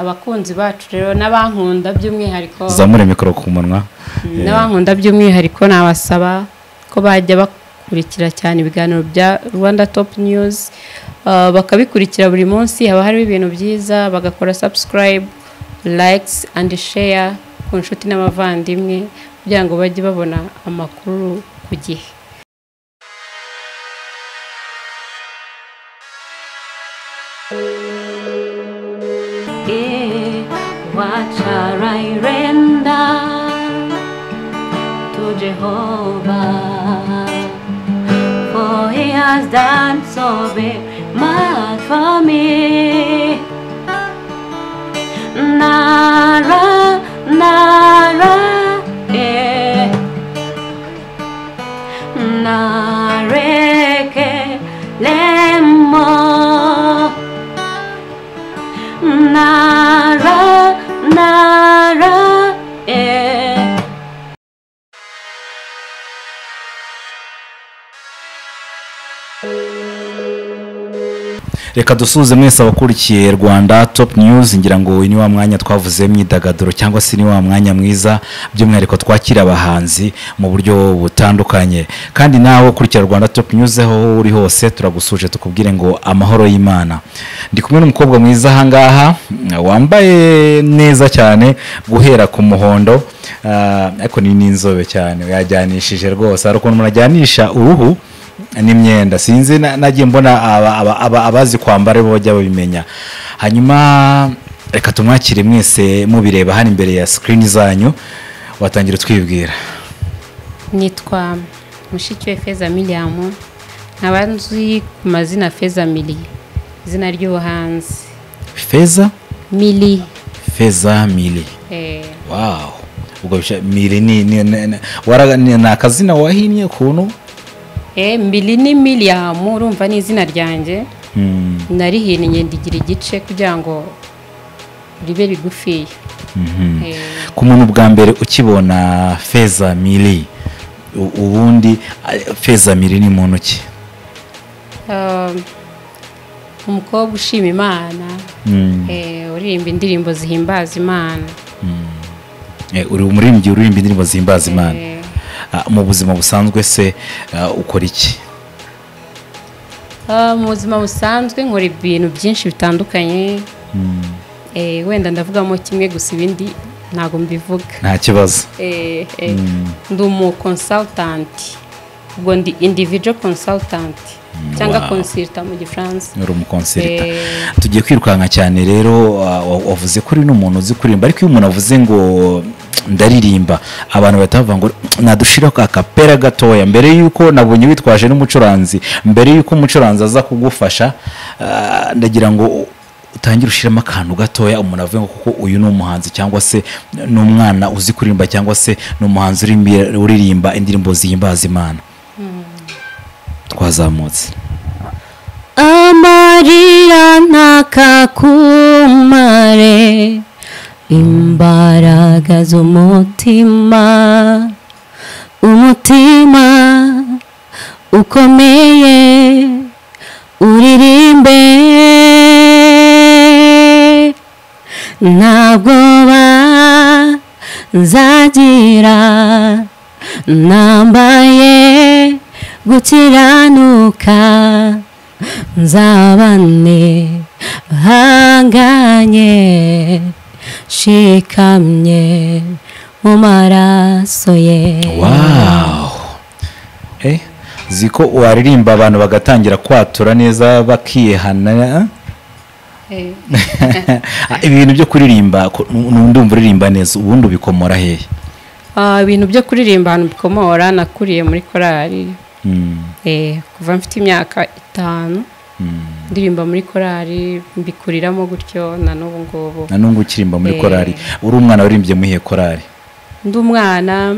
abakunzi bacu rero n'abankunda by'umwihariko zamure mikoro ku munwa n'abankunda by'umwihariko nabasaba ko bajya bakurikira cyane ibiganiro bya Rwanda Top News bakabikurikira buri munsi haba hari ibintu byiza bagakora subscribe likes and share ku nshuti n'abavandimwe kugira ngo bajye babona amakuru ku gihe. Wachairenda to Jehovah, for He has done so very much for me. Nara, nara, eh, nareke lemo, nara. Nara, Reka dusuze mwese abakurikiye Rwanda Top News ngira ngo ni wa mwanya twavuze myidagaduro cyangwa se ni wa mwanya mwiza by'umwihariko twakira abahanzi mu buryo butandukanye kandi nawe kurikira Rwanda Top News aho uri hose turagusuje tukubwire ngo amahoro y'Imana. Ndi kumwe n'umukobwa mwiza ahangaha wambaye neza cyane guhera ku muhondo ariko ni n'inzobe cyane yajyanishije rwose ariko umuntu ajyanisha uruhu n'imyenda sinzi nagiye mbona abazi kwambara bo bajya babimenya. Hanyuma reka tumwakire mwese mubireba hano imbere ya screen zanyu watangira twibwira. Nitwa mushiki we Feza Miliamu nkabanzi ku mazina Feza Mili izina ry'ubuhanzi Feza Mili. Feza Mili. Wow, ubwo Mili ni akazina wahinnye kuntu Mili ni Miliamu urumva ni izina ryanjye narihinnye ndigira igice kugira ngo ribe rigufiye. Ku muntu bwa mbere ukibona Feza Mili ubundi Feza Mili ni muntu ki? Umukobwa ushima Imana uririmba indirimbo zihimbaza Imana. Uri umuririmbyi uririmba indirimbo zihimbaza Imana. Mu buzima busanzwe se ukora iki? Mu buzima busanzwe nkora ibintu byinshi bitandukanye wenda ndavugamo kimwe gusa ibindi ntago mbivuga. Nta kibazo. Ndi umu consultant ubwo ndi individual consultant cyangwa consultant mu Gifaransa. Uri umu consultant. Tugiye kwirukanka cyane rero wavuze ko uri n'umuntu uzi kuririmba ariko iyo umuntu avuze ngo ndaririmba abantu batavuga ngo nadushira ka kapera gatoya mbere yuko nabonye witwaje n'umucuranzi mbere yuko umucuranzi aza kugufasha ndagira ngo utangira ushiramo akantu gatoya umuntu avuga kuko uyu ni umuhanzi cyangwa se n'umwana uzi kuririmba cyangwa se n'umuhanzi uririmba indirimbo zihimbaza Imana. Twazamutse. Amarira ntakakumare imbaraga z'umutima umutima ukomeye uririmbe ntabwo nzagira nambaye gukiranuka nzabane hanganye shikamye mu maraso ye. Wow. Ziko waririmba abantu bagatangira kwatura neza bakiyehana. Ibintu byo kuririmba ndumva uririmba neza ubundi ubikomora hehe? Ibintu byo kuririmba hano bikomora nakuriye muri korali. Kuva mfite imyaka 5 ndirimba muri korali mbikuriramo gutyo na n'ubu ngubu. Na n'ubu ukirimba muri korali. Uri umwana waririmbye mu ihe korali? Ndi umwana.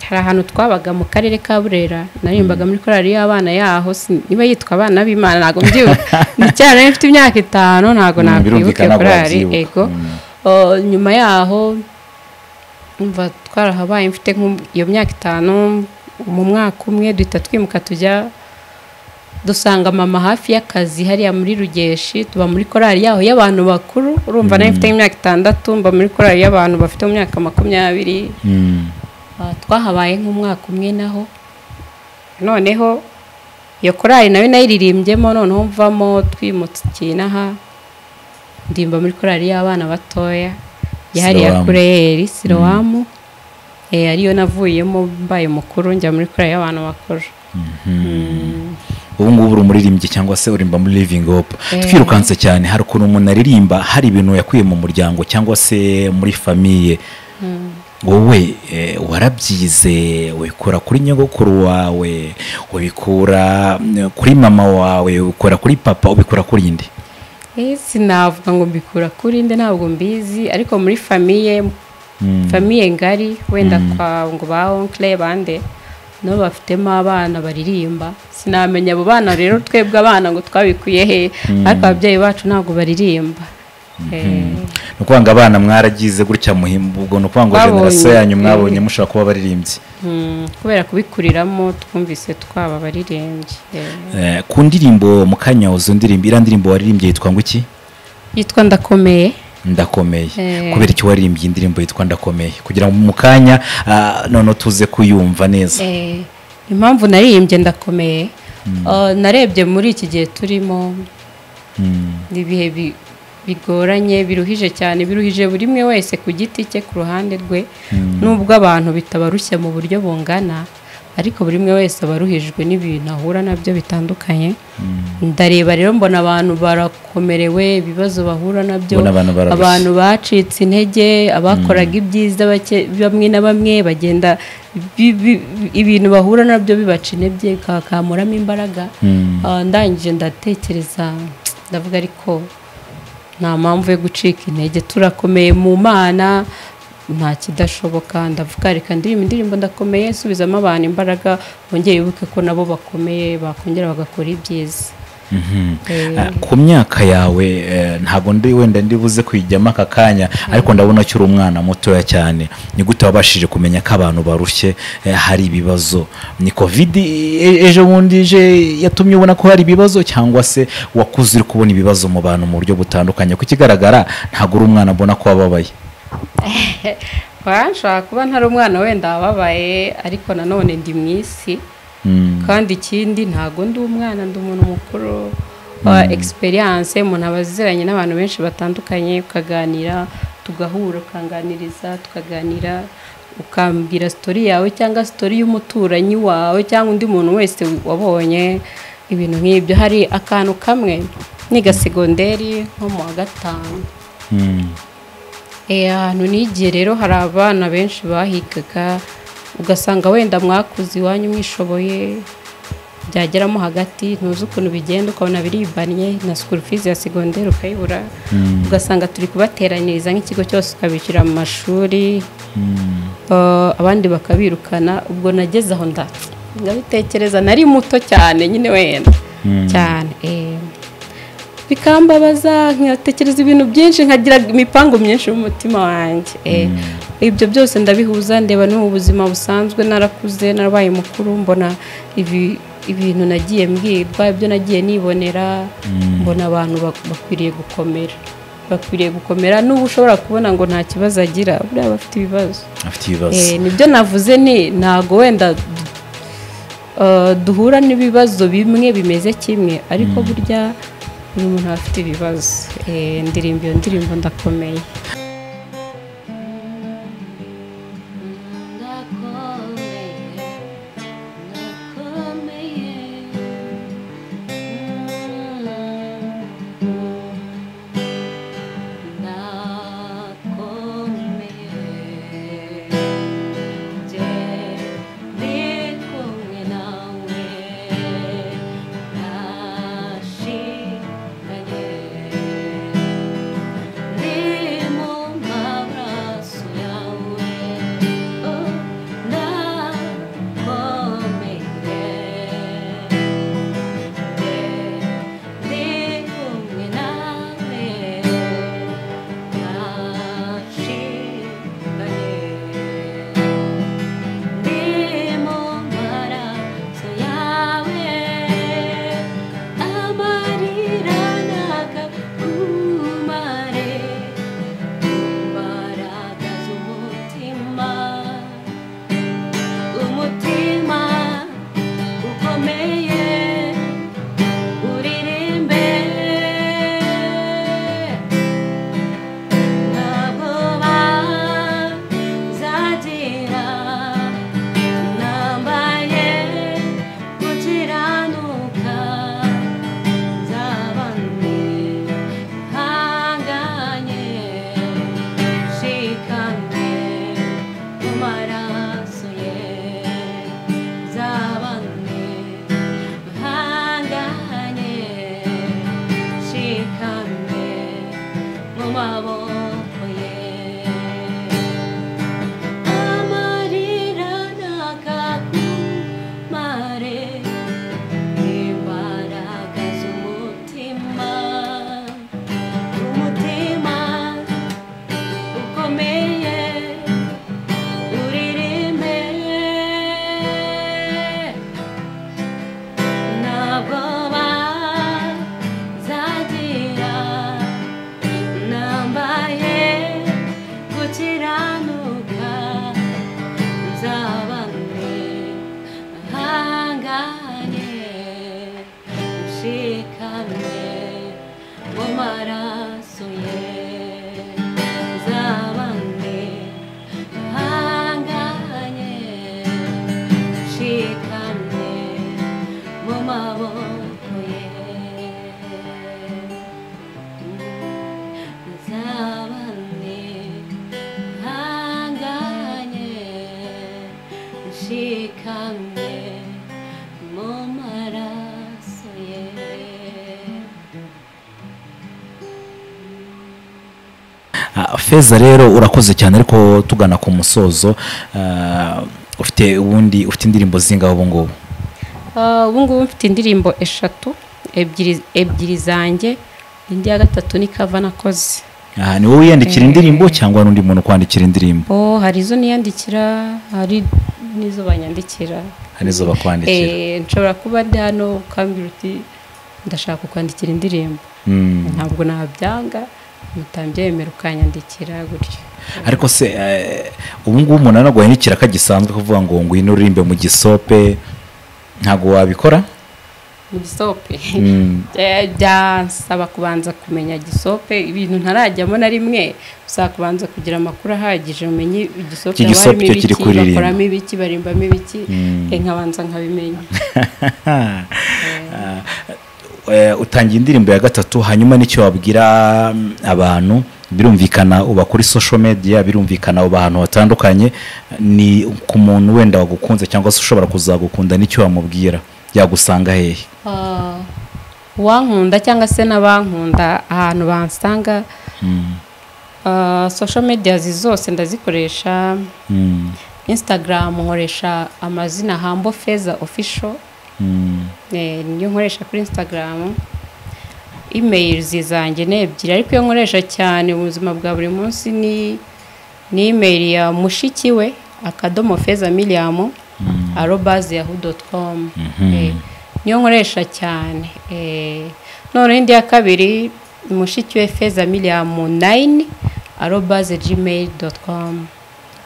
Hari ahantu twabaga mu karere ka Burera narimbaga muri korali y'abana yaho niba yitwa abana b'Imana ntago mbyibuka. Nicyane mfite imyaka 5 ntago nakwibuka korali. Ego nyuma yaho umva twarahabaye mfite iyo myaka 5 mu mwaka umwe duhita twimuka tujya dusanga mama hafi y'akazi hariya muri Rugeshi, tuba muri korali yaho y'abantu bakuru, urumva nayo mfite imyaka 6, mba muri korali y'abantu bafite mu myaka 20. Twahabaye nk'umwaka umwe naho, noneho iyo korali nayo nayiririmbyemo, noneho mvamo twimutse Kinaha, ndimba muri korali y'abana batoya yari yakureyeri Silowamu, ariyo navuyemo mbaye mukuru njya muri korali y'abantu bakuru. ubu ngubu uri umuririmbyi cyangwa se urimba muri Living Hope. Twirukanse cyane, hari ukuntu umuntu aririmba hari ibintu yakuye mu muryango cyangwa se muri famiye. Wowe warabyize, wikura kuri nyogokuru wawe, ubikura kuri mama wawe, ubikura kuri papa, ubikura kuri indi? Sinavuga ngo mbikura kuri inde, ntabwo mbizi, ariko muri famiye ngari wenda kwa ngo ba oncle bande no bafitemo abana baririmba. Sinamenya abo bana rero twebwe abana ngo twabikuye he, ariko ababyeyi bacu ntabwo baririmba. Nukwanga abana mwaragize gutya muhimba, ubwo nukwanga generation yanyu mwabonye mushaka kuba baririmbyi. Kubera kubikuriramo twumvise twaba baririmbyi. Ku ndirimbo mukanya uzo ndirimbo, ira ndirimbo waririmbye yitwa ngo iki? Yitwa Ndakomeye. Ndakomeye. Kubera iki waririmbye indirimbo yitwa Ndakomeye? Kugira ngo mukanya none tuze kuyumva neza. Impamvu naririmbye Ndakomeye, narebye muri iki gihe turimo ibihe bigoranye, biruhije cyane, biruhije buri mwe wese ku giti cye ku ruhande rwe, nubwo abantu bitabarushya mu buryo bungana, ariko buri mwe wese abaruhijwe n'ibintu ahura nabyo bitandukanye. Ndareba rero mbona abantu barakomerewe, ibibazo bahura nabyo, abantu bacitse intege, abakoraga ibyiza bamwe na bamwe bagenda ibintu bahura nabyo bibaca intege, kakamuramo imbaraga. Ndangije ndatekereza, ndavuga ariko nta mpamvu yo gucika intege, turakomeye mu Mana, nta kidashoboka. Ndavuga reka indirimbo Ndakomeye, nsubizamo abantu imbaraga, bongeye bibuke ko nabo bakomeye, bakongera bagakora ibyiza. Ku myaka yawe ntabwo wenda ndibuze kwijyamo aka kanya, ariko ndabona ko uri umwana mutoya cyane. Ni gute wabashije kumenya ko abantu barushye, hari ibibazo? Ni covid ejo bundi yatumye ubona ko hari ibibazo, cyangwa se wakuze uri kubona ibibazo mu bantu mu buryo butandukanye? Ku kigaragara ntabwo uri umwana mbona ko wababaye. Nshobora kuba ntari umwana wenda wababaye, ariko nanone ndi mu isi, kandi ikindi ntago ndi umwana, ndi umuntu mukuru wa experience. Umuntu abaziranye n'abantu benshi batandukanye, ukaganira, tugahura, ukanganiriza, tukaganira, ukambwira story yawe cyangwa story y'umuturanyi wawe cyangwa undi muntu wese wabonye ibintu nk'ibyo. Hari akantu kamwe niga segonderi nko mu wa 5, ahantu nigiye rero hari abana benshi bahigaga, ugasanga wenda mwakuze iwanyu mwishoboye, byageramo hagati ntuzi ukuntu bigenda, ukabona biribanye na school fees ya segonderi ukayibura, ugasanga turi kubateraniriza nk'ikigo cyose ukabishyura mu mashuri, abandi bakabirukana. Ubwo nageze aho ngabitekereza, nari muto cyane nyine wenda cyane, bikambabaza, nkatekereza ibintu byinshi, nkagira imipango myinshi mu mutima wanjye. Ibyo byose ndabihuza, ndeba n'ubu buzima busanzwe, narakuze, narabaye mukuru, mbona ibintu nagiye mbwirwa, ibyo nagiye nibonera, mbona abantu bakwiriye gukomera, n'ubu ushobora kubona ngo nta kibazo agira, buriya bafite ibibazo. Nibyo navuze, ntago wenda duhura n'ibibazo bimwe bimeze kimwe, ariko burya buri muntu afite ibibazo. Ndirimbo iyo ndirimbo Ndakomeye. Nimo maboko ye amarira nakakumare imbaraga z'umutima umutima ukomeye uririmbe ntabwo bazagira nambaye gukiranuka nzabane hanganye nshikamye mu maraso ye nzabane hanganye nshikamye mu maboko ye nzabane hanganye nshikamye mu maraso ye Feza rero urakoze cyane ariko tugana ku musozo ufite indirimbo zingaho ubu ngubu ubu ngubu mfite indirimbo eshatu ebyiri zanjye indi ya gatatu ni kava nakoze ni wowe wiyandikira indirimbo cyangwa n'undi muntu kwandikira indirimbo hari izo niyandikira hari n'izo banyandikira hari izo bakwandikira nshobora kuba ndi hano ukambwira uti ndashaka kukwandikira indirimbo ntabwo nabyanga mutabyemera ukanyandikira gutyo ariko se ubu ngubu umuntu anagwandikira kagisanzwe kuvuga ngo ngwino uririmbe mu gisope ntabwo wabikora mu gisope byasaba kubanza kumenya gisope ibintu ntarajyamo na rimwe usaba kubanza kugira amakuru ahagije umenye igisope harimo ibiki bakoramo ibiki barimbamo ibiki nkabanza nkabimenya utangiye indirimbo ya gatatu hanyuma n'icyo wabwira abantu birumvikana uba kuri social media birumvikana uba ahantu hatandukanye ni ku muntu wenda wagukunze cyangwa se ushobora kuzagukunda n'icyo wamubwira yagusanga hehe uwankunda cyangwa se n'abankunda ahantu bansanga social media zose ndazikoresha Instagram nkoresha amazina Hambo Feza official niyo nkoresha kuri Instagram email zizanjye nebyiri ariko iyo nkoresha cyane mu buzima bwa buri munsi ni email ya mushikiwe @fezamiliam@yahoo.com niyo nkoresha cyane none indi ya kabiri mushikiwe fezamiliam9@gmail.com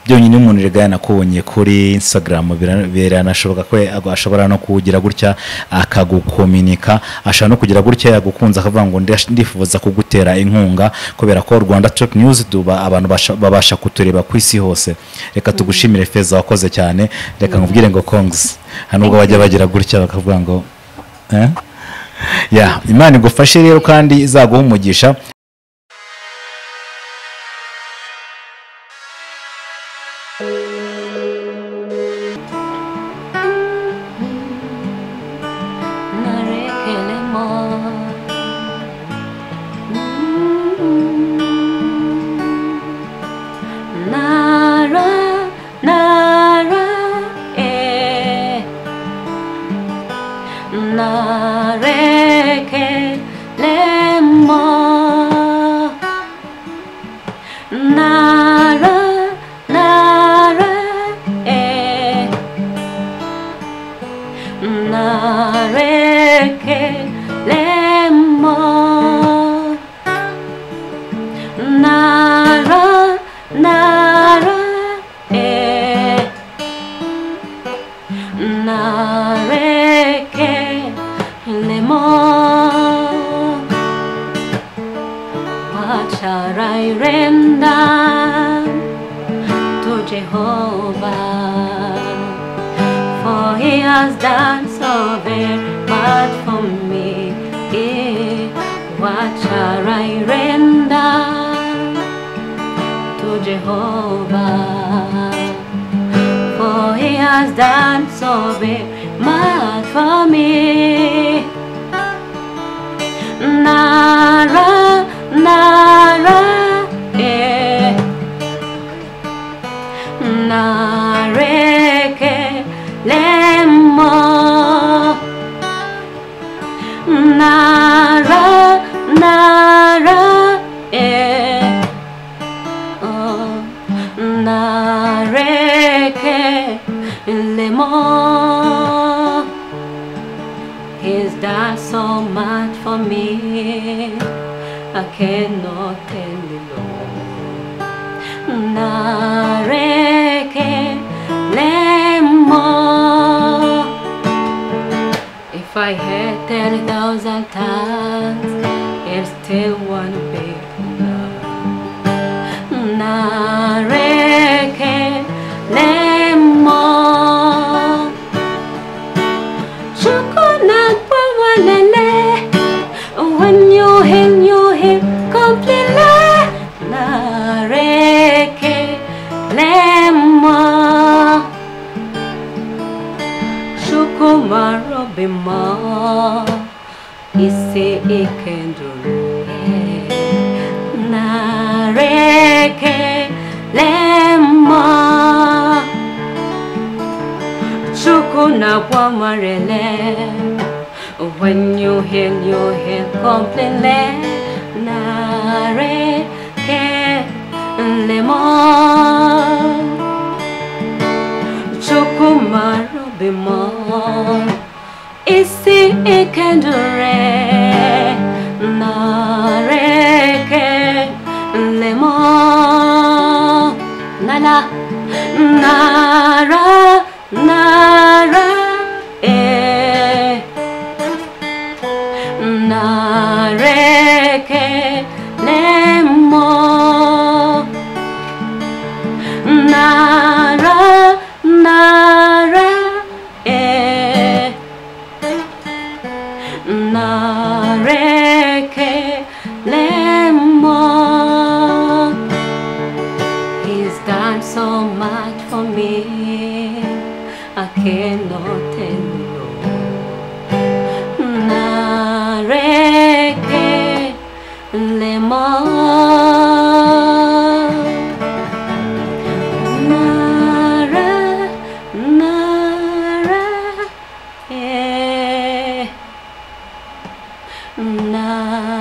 byonyine umuntu regana nakubonye kuri Instagram biranashoboka ko ashobora no kugira gutya akagukomunika ashaka no kugira gutya yagukunza akavuga ngo ndifuza kugutera inkunga kubera ko Rwanda Top News duba abantu babasha kutureba ku isi hose reka tugushimire Feza wakoze cyane reka nkubwire ngo kongs hano ubwo bajya bagira gutya bakavuga ngo Imana igufashe rero kandi izaguha umugisha Nara, nara. He's done so much for me, I cannot tell you no. Nareke lemo. If I had 10,000 tongues, it's still one big love. Nareke lemo. Chocolate walele. When you him completely. Nareke lemo. Shukumaro bima. Ise ikendure. Nareke lemo. Chukuna wamarele. When you heal completely. Nareke lemo. Chukumaro bimo. Isi ikendure. Nareke lemo. Nala. Nara. Nara. Nareke lemo. Nara. Nara. Nareke lemo. He's done so much for me, I cannot tell you no. Nareke lemo. Nara, nara,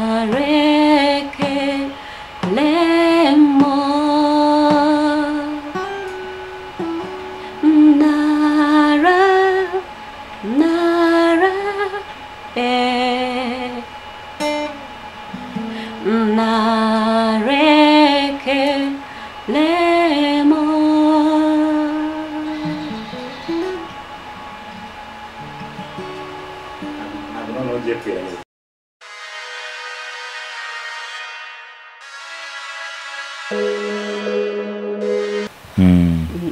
nareke lemo. Nara, nara, nareke lemo.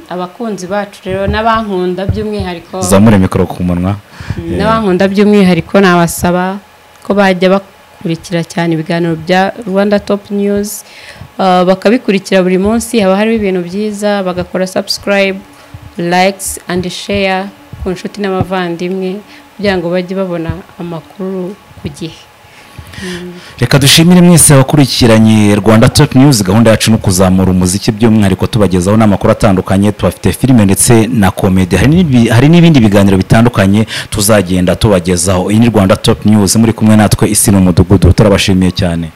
Abakunzi bacu rero n'abankunda by'umwihariko zamure mikoro ku munwa n'abankunda by'umwihariko nabasaba ko bajya bakurikira cyane ibiganiro bya Rwanda Top News, bakabikurikira buri munsi. Haba hari ibintu byiza, bagakora subscribe, likes and share ku nshuti n'abavandimwe kugira ngo bajye babona amakuru ku gihe. Reka dushimire mwese abakurikiranye Rwanda Top News. Gahunda yacu no kuzamura umuziki by'umwihariko tubagezaho n'amakuru atandukanye. Tubafite filime ndetse na comedy, hari n'ibindi biganiro bitandukanye tuzagenda tubagezaho. Iyi ni Rwanda Top News, muri kumwe natwe isi n'umudugudu. Turabashimiye cyane.